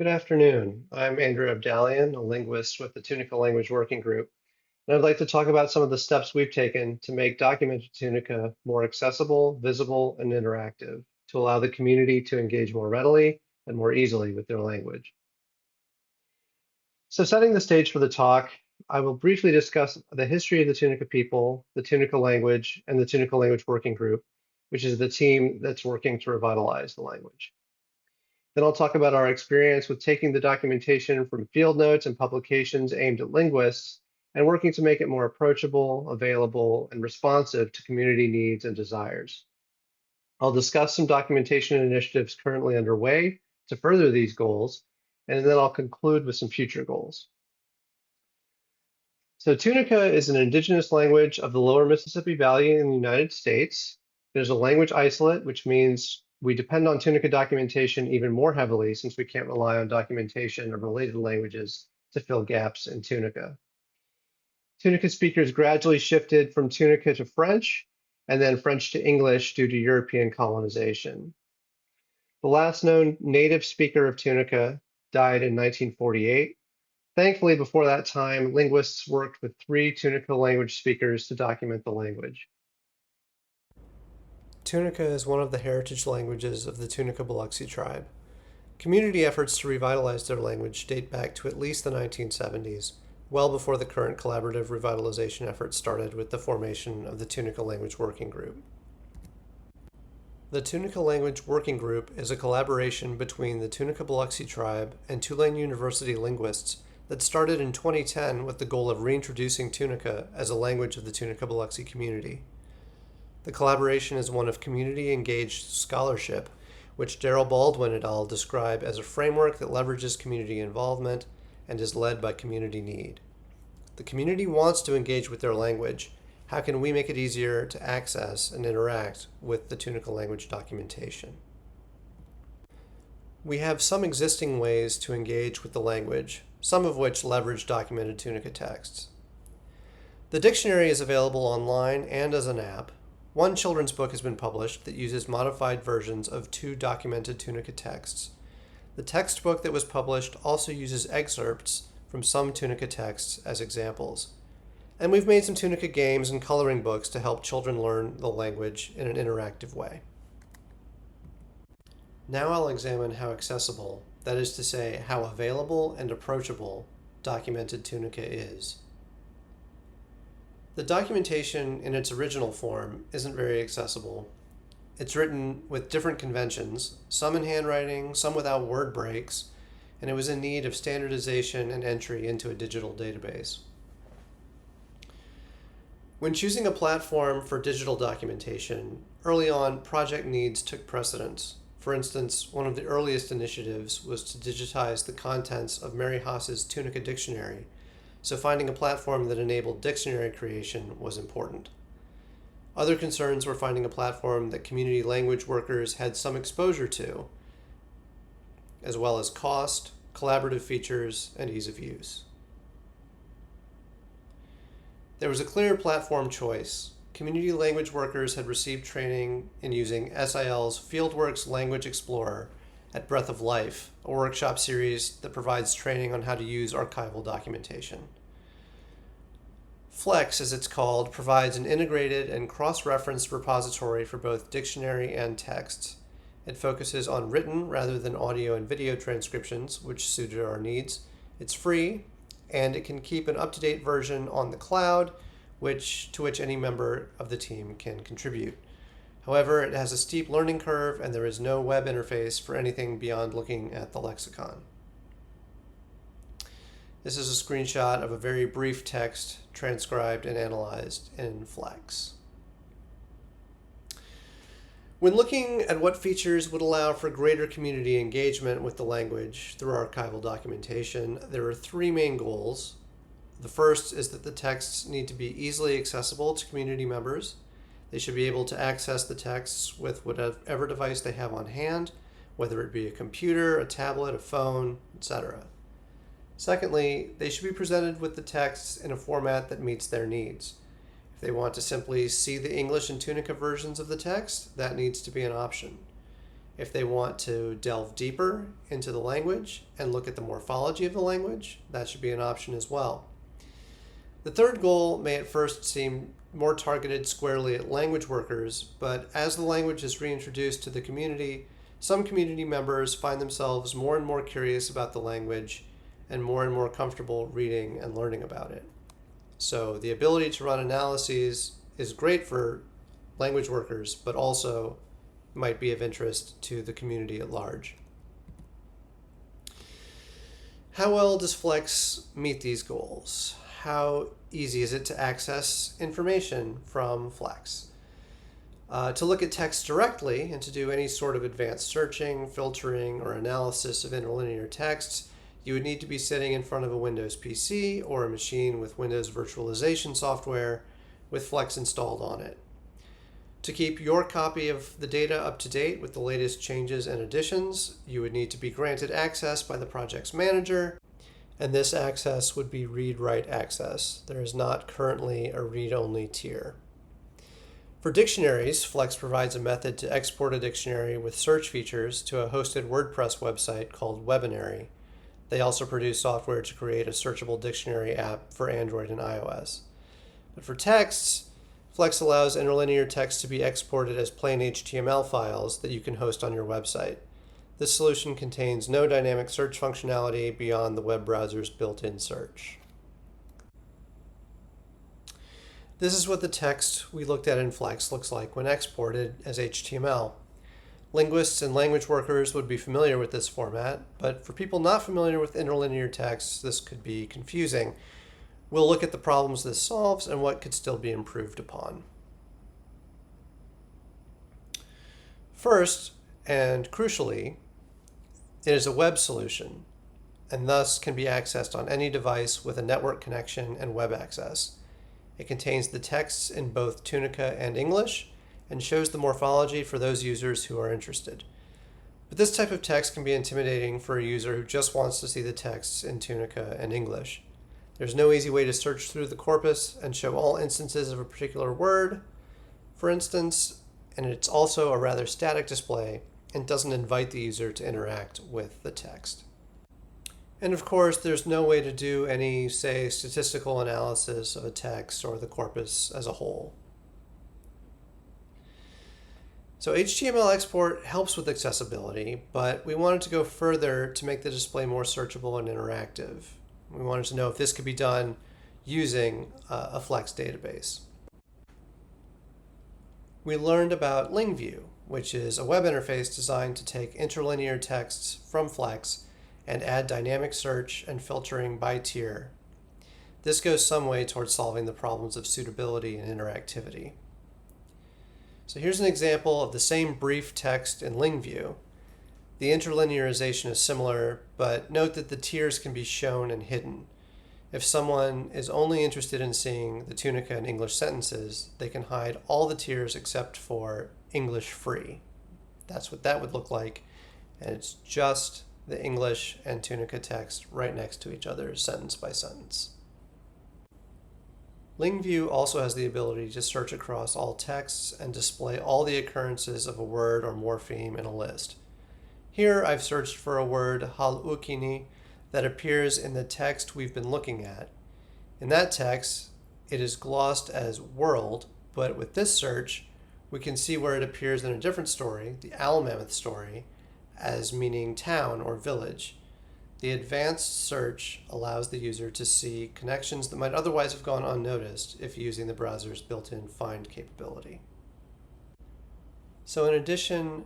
Good afternoon. I'm Andrew Abdalian, a linguist with the Tunica Language Working Group, and I'd like to talk about some of the steps we've taken to make documented Tunica more accessible, visible, and interactive to allow the community to engage more readily and more easily with their language. So setting the stage for the talk, I will briefly discuss the history of the Tunica people, the Tunica language, and the Tunica Language Working Group, which is the team that's working to revitalize the language. Then I'll talk about our experience with taking the documentation from field notes and publications aimed at linguists and working to make it more approachable, available, and responsive to community needs and desires. I'll discuss some documentation initiatives currently underway to further these goals, and then I'll conclude with some future goals. So Tunica is an indigenous language of the lower Mississippi Valley in the United States. There's a language isolate, which means we depend on Tunica documentation even more heavily since we can't rely on documentation of related languages to fill gaps in Tunica. Tunica speakers gradually shifted from Tunica to French and then French to English due to European colonization. The last known native speaker of Tunica died in 1948. Thankfully, before that time, linguists worked with 3 Tunica language speakers to document the language. Tunica is one of the heritage languages of the Tunica-Biloxi tribe. Community efforts to revitalize their language date back to at least the 1970s, well before the current collaborative revitalization effort started with the formation of the Tunica Language Working Group. The Tunica Language Working Group is a collaboration between the Tunica-Biloxi tribe and Tulane University linguists that started in 2010 with the goal of reintroducing Tunica as a language of the Tunica-Biloxi community. The collaboration is one of community-engaged scholarship, which Darrell Baldwin et al. Describe as a framework that leverages community involvement and is led by community need. The community wants to engage with their language. How can we make it easier to access and interact with the Tunica language documentation? We have some existing ways to engage with the language, some of which leverage documented Tunica texts. The dictionary is available online and as an app. One children's book has been published that uses modified versions of 2 documented Tunica texts. The textbook that was published also uses excerpts from some Tunica texts as examples. And we've made some Tunica games and coloring books to help children learn the language in an interactive way. Now I'll examine how accessible, that is to say, how available and approachable, documented Tunica is. The documentation in its original form isn't very accessible. It's written with different conventions, some in handwriting, some without word breaks, and it was in need of standardization and entry into a digital database. When choosing a platform for digital documentation, early on, project needs took precedence. For instance, one of the earliest initiatives was to digitize the contents of Mary Haas's Tunica Dictionary, so finding a platform that enabled dictionary creation was important. Other concerns were finding a platform that community language workers had some exposure to, as well as cost, collaborative features, and ease of use. There was a clear platform choice. Community language workers had received training in using SIL's Fieldworks Language Explorer at Breath of Life, a workshop series that provides training on how to use archival documentation. Flex, as it's called, provides an integrated and cross-referenced repository for both dictionary and texts. It focuses on written rather than audio and video transcriptions, which suited our needs. It's free, and it can keep an up-to-date version on the cloud, to which any member of the team can contribute. However, it has a steep learning curve, and there is no web interface for anything beyond looking at the lexicon. This is a screenshot of a very brief text transcribed and analyzed in Flex. When looking at what features would allow for greater community engagement with the language through archival documentation, there are 3 main goals. The first is that the texts need to be easily accessible to community members. They should be able to access the texts with whatever device they have on hand, whether it be a computer, a tablet, a phone, etc. Secondly, they should be presented with the texts in a format that meets their needs. If they want to simply see the English and Tunica versions of the text, that needs to be an option. If they want to delve deeper into the language and look at the morphology of the language, that should be an option as well. The third goal may at first seem more targeted squarely at language workers, but as the language is reintroduced to the community, some community members find themselves more and more curious about the language and more comfortable reading and learning about it. So the ability to run analyses is great for language workers, but also might be of interest to the community at large. How well does Flex meet these goals? How easy is it to access information from Flex? To look at text directly and to do any sort of advanced searching, filtering, or analysis of interlinear texts, you would need to be sitting in front of a Windows PC or a machine with Windows virtualization software with Flex installed on it. To keep your copy of the data up to date with the latest changes and additions, you would need to be granted access by the project's manager, and this access would be read-write access. There is not currently a read-only tier. For dictionaries, Flex provides a method to export a dictionary with search features to a hosted WordPress website called Webinary. They also produce software to create a searchable dictionary app for Android and iOS. But for texts, Flex allows interlinear text to be exported as plain HTML files that you can host on your website. This solution contains no dynamic search functionality beyond the web browser's built-in search. This is what the text we looked at in Flex looks like when exported as HTML. Linguists and language workers would be familiar with this format, but for people not familiar with interlinear text, this could be confusing. We'll look at the problems this solves and what could still be improved upon. First, and crucially, it is a web solution, and thus can be accessed on any device with a network connection and web access. It contains the texts in both Tunica and English, and shows the morphology for those users who are interested. But this type of text can be intimidating for a user who just wants to see the texts in Tunica and English. There's no easy way to search through the corpus and show all instances of a particular word, for instance, and it's also a rather static display and doesn't invite the user to interact with the text. And of course, there's no way to do any, say, statistical analysis of a text or the corpus as a whole. So HTML export helps with accessibility, but we wanted to go further to make the display more searchable and interactive. We wanted to know if this could be done using a Flex database. We learned about LingView, which is a web interface designed to take interlinear texts from Flex and add dynamic search and filtering by tier. This goes some way towards solving the problems of suitability and interactivity. So here's an example of the same brief text in LingView. The interlinearization is similar, but note that the tiers can be shown and hidden. If someone is only interested in seeing the Tunica and English sentences, they can hide all the tiers except for English free. That's what that would look like, and it's just the English and Tunica text right next to each other, sentence by sentence. LingView also has the ability to search across all texts and display all the occurrences of a word or morpheme in a list. Here I've searched for a word, halukini, that appears in the text we've been looking at. In that text, it is glossed as world, but with this search, we can see where it appears in a different story, the Owl Mammoth story, as meaning town or village. The advanced search allows the user to see connections that might otherwise have gone unnoticed if using the browser's built-in find capability. So in addition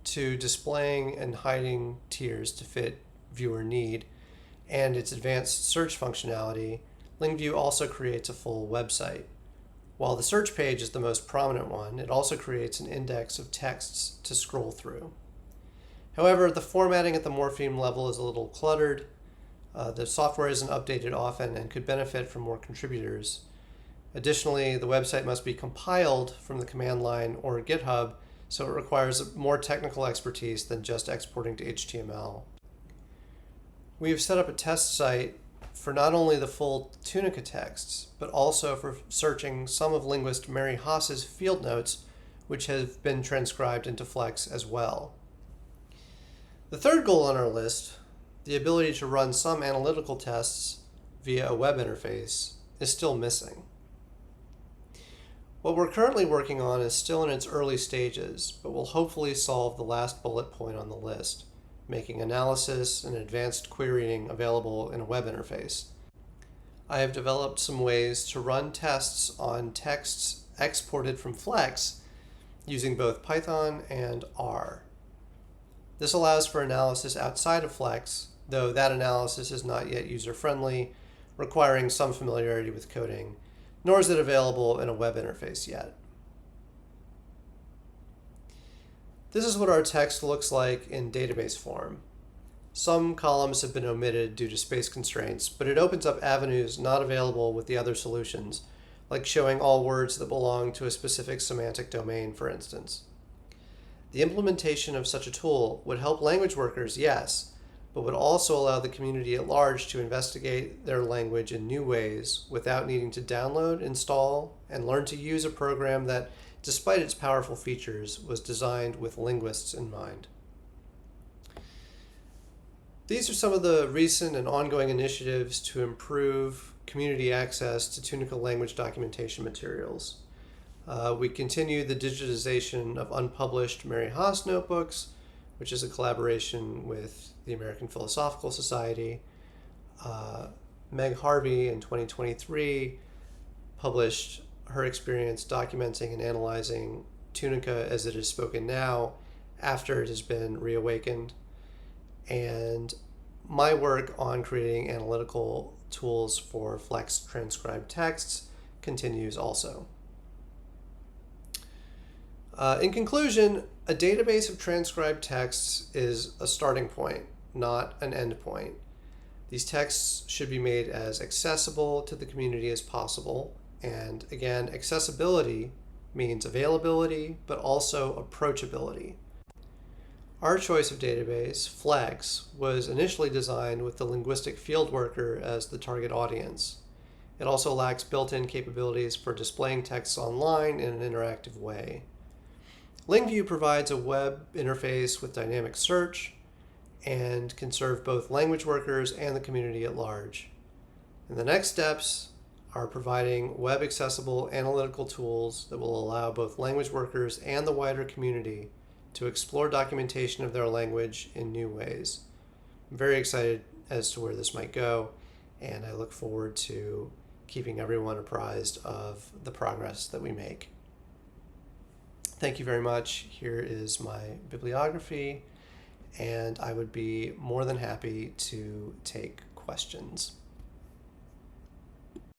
to displaying and hiding tiers to fit viewer need and its advanced search functionality, LingView also creates a full website. While the search page is the most prominent one, it also creates an index of texts to scroll through. However, the formatting at the morpheme level is a little cluttered. The software isn't updated often and could benefit from more contributors. Additionally, the website must be compiled from the command line or GitHub, so it requires more technical expertise than just exporting to HTML. We have set up a test site for not only the full Tunica texts, but also for searching some of linguist Mary Haas's field notes, which have been transcribed into Flex as well. The third goal on our list, the ability to run some analytical tests via a web interface, is still missing. What we're currently working on is still in its early stages, but will hopefully solve the last bullet point on the list, making analysis and advanced querying available in a web interface. I have developed some ways to run tests on texts exported from Flex using both Python and R. This allows for analysis outside of Flex, though that analysis is not yet user-friendly, requiring some familiarity with coding, nor is it available in a web interface yet. This is what our text looks like in database form. Some columns have been omitted due to space constraints, but it opens up avenues not available with the other solutions, like showing all words that belong to a specific semantic domain, for instance. The implementation of such a tool would help language workers, yes, but would also allow the community at large to investigate their language in new ways without needing to download, install, and learn to use a program that, despite its powerful features, was designed with linguists in mind. These are some of the recent and ongoing initiatives to improve community access to Tunica language documentation materials. We continue the digitization of unpublished Mary Haas notebooks, which is a collaboration with the American Philosophical Society. Meg Harvey in 2023 published her experience documenting and analyzing Tunica as it is spoken now after it has been reawakened. And my work on creating analytical tools for Flex transcribed texts continues also. In conclusion, a database of transcribed texts is a starting point, not an end point. These texts should be made as accessible to the community as possible. And again, accessibility means availability, but also approachability. Our choice of database, Flex, was initially designed with the linguistic field worker as the target audience. It also lacks built-in capabilities for displaying texts online in an interactive way. LingView provides a web interface with dynamic search and can serve both language workers and the community at large. And the next steps are providing web-accessible analytical tools that will allow both language workers and the wider community to explore documentation of their language in new ways. I'm very excited as to where this might go, and I look forward to keeping everyone apprised of the progress that we make. Thank you very much. Here is my bibliography, and I would be more than happy to take questions.